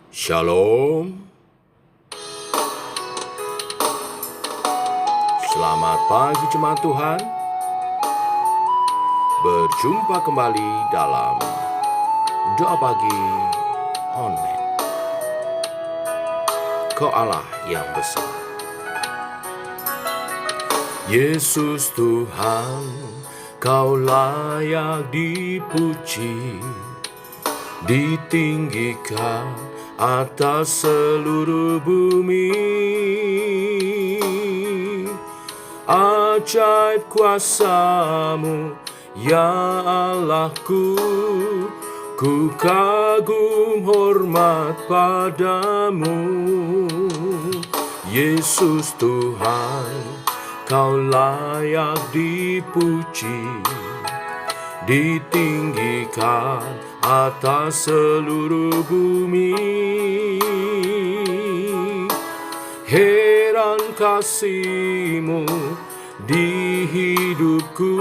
Shalom. Selamat pagi jemaat Tuhan. Berjumpa kembali dalam doa pagi online. Kau Allah yang besar. Yesus Tuhan, Kau layak dipuji, ditinggikan atas seluruh bumi. Ajaib kuasa-Mu, ya Allahku, ku kagum hormat padamu. Yesus Tuhan, Kau layak dipuji, ditinggikan atas seluruh bumi. Heran kasih-Mu di hidupku,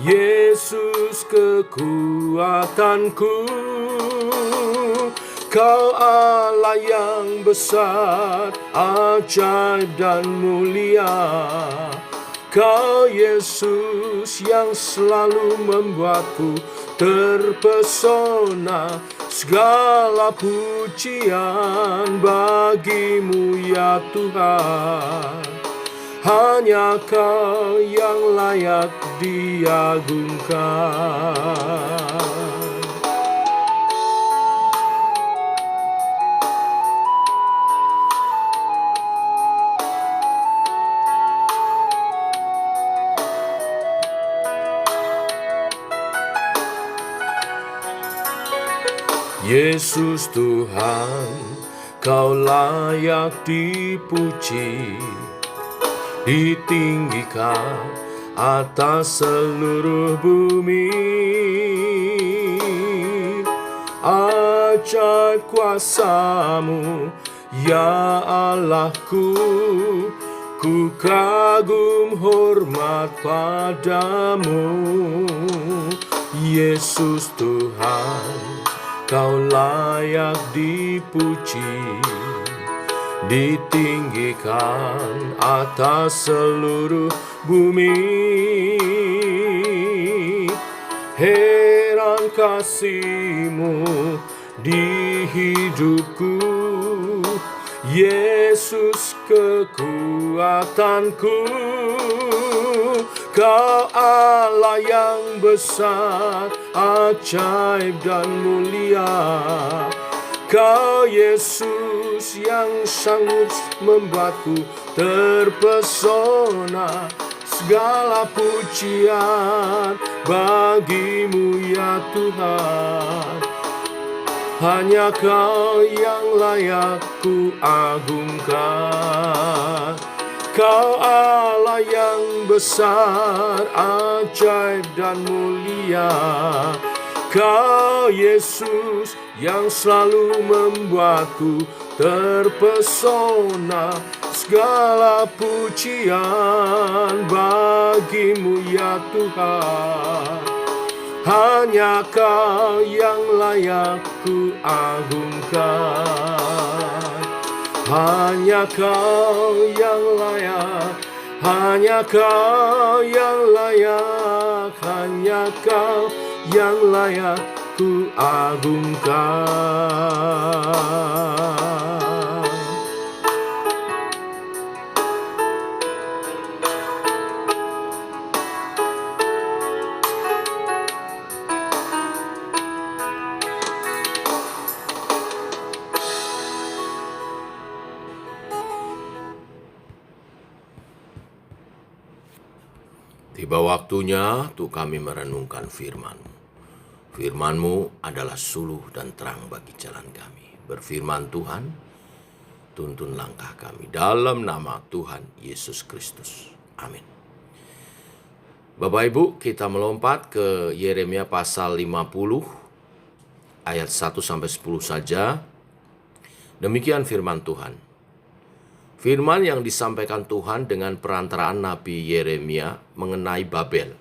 Yesus kekuatanku. Kau Allah yang besar, ajaib dan mulia. Kau Yesus yang selalu membuatku terpesona. Segala pujian bagi-Mu ya Tuhan. Hanya Kau yang layak diagungkan. Yesus Tuhan, Kau layak dipuji, ditinggikan atas seluruh bumi. Ajaib kuasa-Mu, ya Allahku, ku kagum hormat padamu. Yesus Tuhan, Kau layak dipuji, ditinggikan atas seluruh bumi. Heran kasih-Mu di hidupku, Yesus kekuatanku. Kau Allah yang besar, ajaib dan mulia. Kau Yesus yang sanggup membuatku terpesona. Segala pujian bagi-Mu ya Tuhan. Hanya Kau yang layak ku agungkan. Kau Allah yang besar, ajaib dan mulia. Kau Yesus yang selalu membuatku terpesona. Segala pujian bagi-Mu ya Tuhan. Hanya Kau yang layak ku agungkan. Hanya Kau yang layak, hanya Kau yang layak, hanya Kau yang layak ku agungkan. Tiba waktunya untuk kami merenungkan firman-Mu. Firman-Mu adalah suluh dan terang bagi jalan kami. Berfirman Tuhan, tuntun langkah kami dalam nama Tuhan Yesus Kristus. Amin. Bapak Ibu, kita melompat ke Yeremia pasal 50 ayat 1-10 saja. Demikian firman Tuhan. Firman yang disampaikan Tuhan dengan perantaraan Nabi Yeremia mengenai Babel,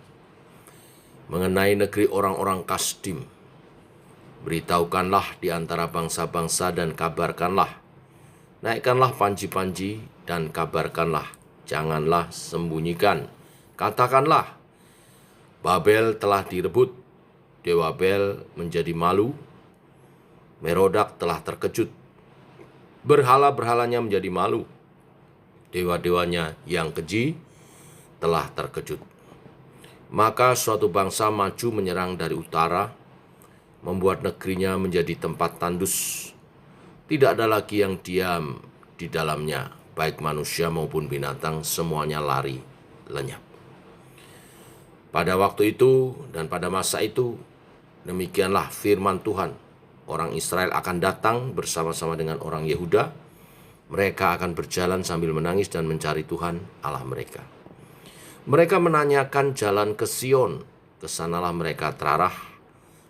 mengenai negeri orang-orang Kasdim, Beritahukanlah di antara bangsa-bangsa dan kabarkanlah. Naikkanlah panji-panji dan kabarkanlah. Janganlah sembunyikan. Katakanlah, Babel telah direbut. Dewa Bel menjadi malu. Merodak telah terkejut. Berhala-berhalanya menjadi malu. Dewa-dewanya yang keji telah terkejut. Maka suatu bangsa maju menyerang dari utara, membuat negerinya menjadi tempat tandus. Tidak ada lagi yang diam di dalamnya, baik manusia maupun binatang, semuanya lari lenyap. Pada waktu itu dan pada masa itu, demikianlah firman Tuhan. Orang Israel akan datang bersama-sama dengan orang Yehuda. Mereka akan berjalan sambil menangis dan mencari Tuhan Allah mereka. Mereka menanyakan jalan ke Sion. Kesanalah mereka terarah.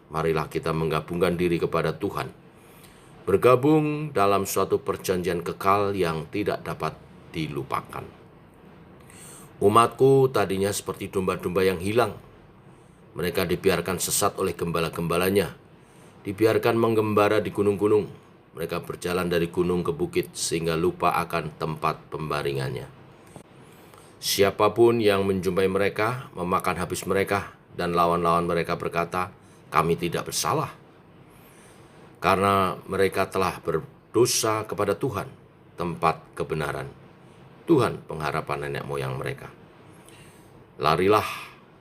Marilah kita menggabungkan diri kepada Tuhan. Bergabung dalam suatu perjanjian kekal yang tidak dapat dilupakan. Umatku tadinya seperti domba-domba yang hilang. Mereka dibiarkan sesat oleh gembala-gembalanya. Dibiarkan menggembara di gunung-gunung. Mereka berjalan dari gunung ke bukit sehingga lupa akan tempat pembaringannya. Siapapun yang menjumpai mereka memakan habis mereka, dan lawan-lawan mereka berkata, "Kami tidak bersalah." Karena mereka telah berdosa kepada Tuhan, tempat kebenaran, Tuhan pengharapan nenek moyang mereka. Larilah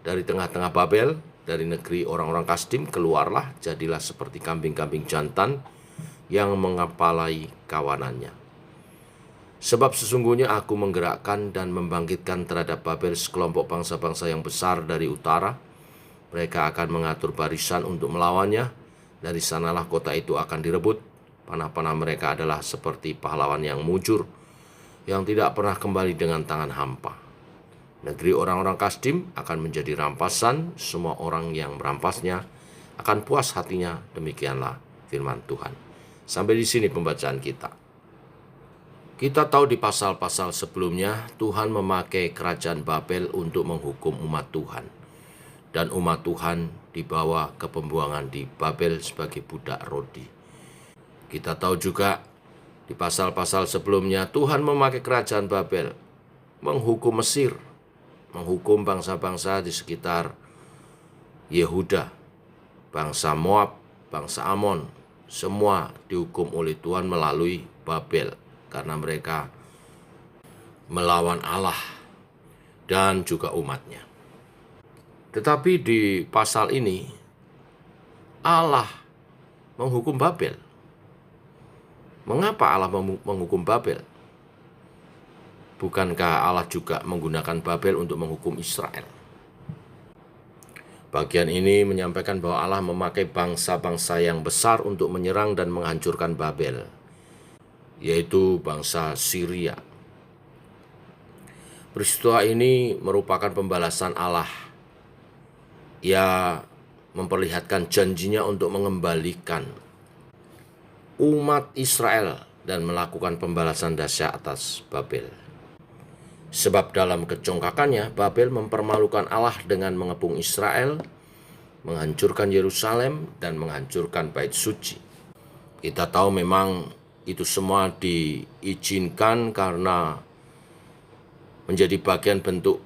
dari tengah-tengah Babel, dari negeri orang-orang Kasdim, keluarlah, jadilah seperti kambing-kambing jantan yang mengepalai kawanannya. Sebab sesungguhnya aku menggerakkan dan membangkitkan terhadap Babel sekelompok bangsa-bangsa yang besar dari utara. Mereka akan mengatur barisan untuk melawannya. Dari sanalah kota itu akan direbut. Panah-panah mereka adalah seperti pahlawan yang mujur, yang tidak pernah kembali dengan tangan hampa. Negeri orang-orang Kasdim akan menjadi rampasan, semua orang yang merampasnya akan puas hatinya. Demikianlah firman Tuhan. Sampai di sini pembacaan kita. Kita tahu di pasal-pasal sebelumnya, Tuhan memakai kerajaan Babel untuk menghukum umat Tuhan. Dan umat Tuhan dibawa ke pembuangan di Babel sebagai budak rodi. Kita tahu juga di pasal-pasal sebelumnya, Tuhan memakai kerajaan Babel menghukum Mesir, menghukum bangsa-bangsa di sekitar Yehuda, bangsa Moab, bangsa Amon, semua dihukum oleh Tuhan melalui Babel karena mereka melawan Allah dan juga umatnya. Tetapi di pasal ini, Allah menghukum Babel. Mengapa Allah menghukum Babel? Bukankah Allah juga menggunakan Babel untuk menghukum Israel? Bagian ini menyampaikan bahwa Allah memakai bangsa-bangsa yang besar untuk menyerang dan menghancurkan Babel, yaitu bangsa Syria. Peristiwa ini merupakan pembalasan Allah. Ia memperlihatkan janjinya untuk mengembalikan umat Israel dan melakukan pembalasan dahsyat atas Babel. Sebab dalam kecongkakannya, Babel mempermalukan Allah dengan mengepung Israel, menghancurkan Yerusalem, dan menghancurkan bait suci. Kita tahu memang itu semua diizinkan karena menjadi bagian bentuk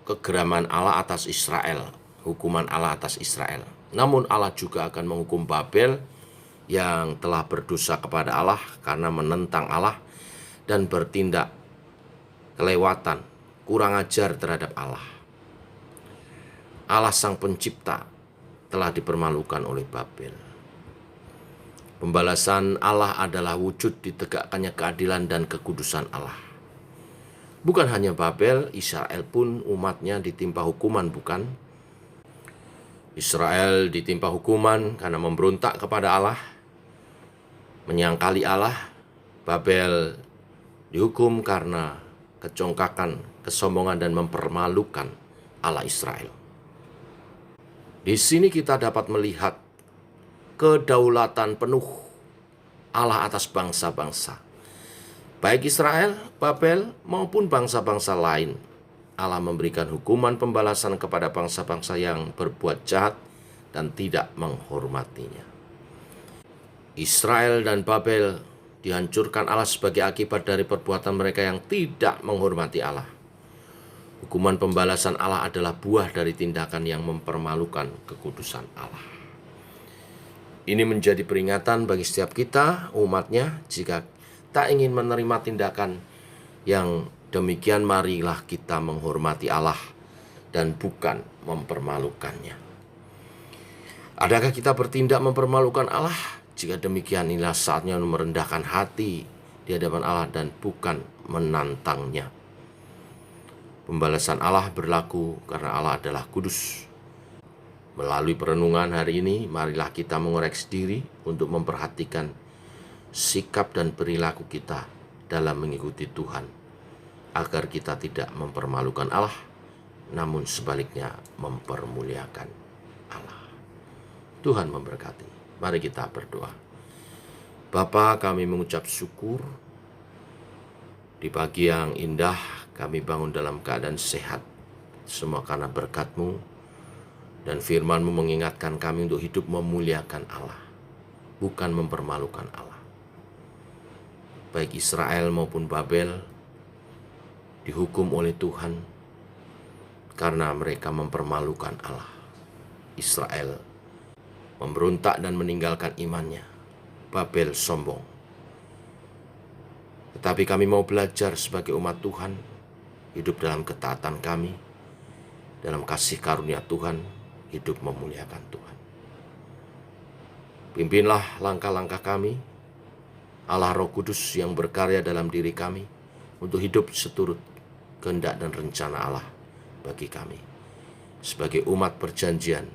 kegeraman Allah atas Israel, hukuman Allah atas Israel. Namun Allah juga akan menghukum Babel yang telah berdosa kepada Allah karena menentang Allah dan bertindak kelewatan, kurang ajar terhadap Allah. Allah sang pencipta telah dipermalukan oleh Babel. Pembalasan Allah adalah wujud ditegakkannya keadilan dan kekudusan Allah. Bukan hanya Babel, Israel pun umatnya ditimpa hukuman, bukan? Israel ditimpa hukuman karena memberontak kepada Allah, menyangkali Allah. Babel dihukum karena kecongkakan, kesombongan, dan mempermalukan Allah Israel. Di sini kita dapat melihat kedaulatan penuh Allah atas bangsa-bangsa, baik Israel, Babel, maupun bangsa-bangsa lain. Allah memberikan hukuman pembalasan kepada bangsa-bangsa yang berbuat jahat dan tidak menghormatinya. Israel dan Babel dihancurkan Allah sebagai akibat dari perbuatan mereka yang tidak menghormati Allah. Hukuman pembalasan Allah adalah buah dari tindakan yang mempermalukan kekudusan Allah. Ini menjadi peringatan bagi setiap kita, umatnya, jika tak ingin menerima tindakan yang demikian, marilah kita menghormati Allah dan bukan mempermalukannya. Adakah kita bertindak mempermalukan Allah? Jika demikian, inilah saatnya merendahkan hati di hadapan Allah dan bukan menantangnya. Pembalasan Allah berlaku karena Allah adalah kudus. Melalui perenungan hari ini, marilah kita mengoreksi diri untuk memperhatikan sikap dan perilaku kita dalam mengikuti Tuhan, agar kita tidak mempermalukan Allah, namun sebaliknya mempermuliakan Allah. Tuhan memberkati. Mari kita berdoa. Bapa, kami mengucap syukur di pagi yang indah kami bangun dalam keadaan sehat, semua karena berkat-Mu, dan firman-Mu mengingatkan kami untuk hidup memuliakan Allah, bukan mempermalukan Allah. Baik Israel maupun Babel dihukum oleh Tuhan karena mereka mempermalukan Allah. Israel memberontak dan meninggalkan imannya. Babel sombong. Tetapi kami mau belajar sebagai umat Tuhan, hidup dalam ketaatan kami, dalam kasih karunia Tuhan, hidup memuliakan Tuhan. Pimpinlah langkah-langkah kami, Allah Roh Kudus yang berkarya dalam diri kami, untuk hidup seturut kehendak dan rencana Allah bagi kami, sebagai umat perjanjian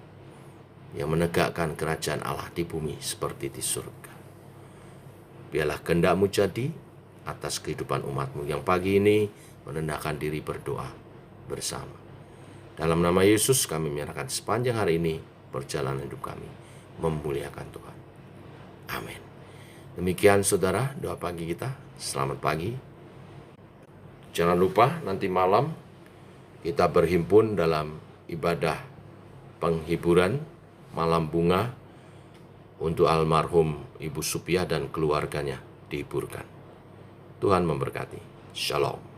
yang menegakkan kerajaan Allah di bumi seperti di surga. Biarlah kehendak-Mu jadi atas kehidupan umat-Mu yang pagi ini merendahkan diri berdoa bersama. Dalam nama Yesus kami menyerahkan sepanjang hari ini perjalanan hidup kami, memuliakan Tuhan. Amin. Demikian saudara doa pagi kita. Selamat pagi. Jangan lupa nanti malam kita berhimpun dalam ibadah penghiburan malam bunga untuk almarhum Ibu Supiah dan keluarganya dihiburkan. Tuhan memberkati. Shalom.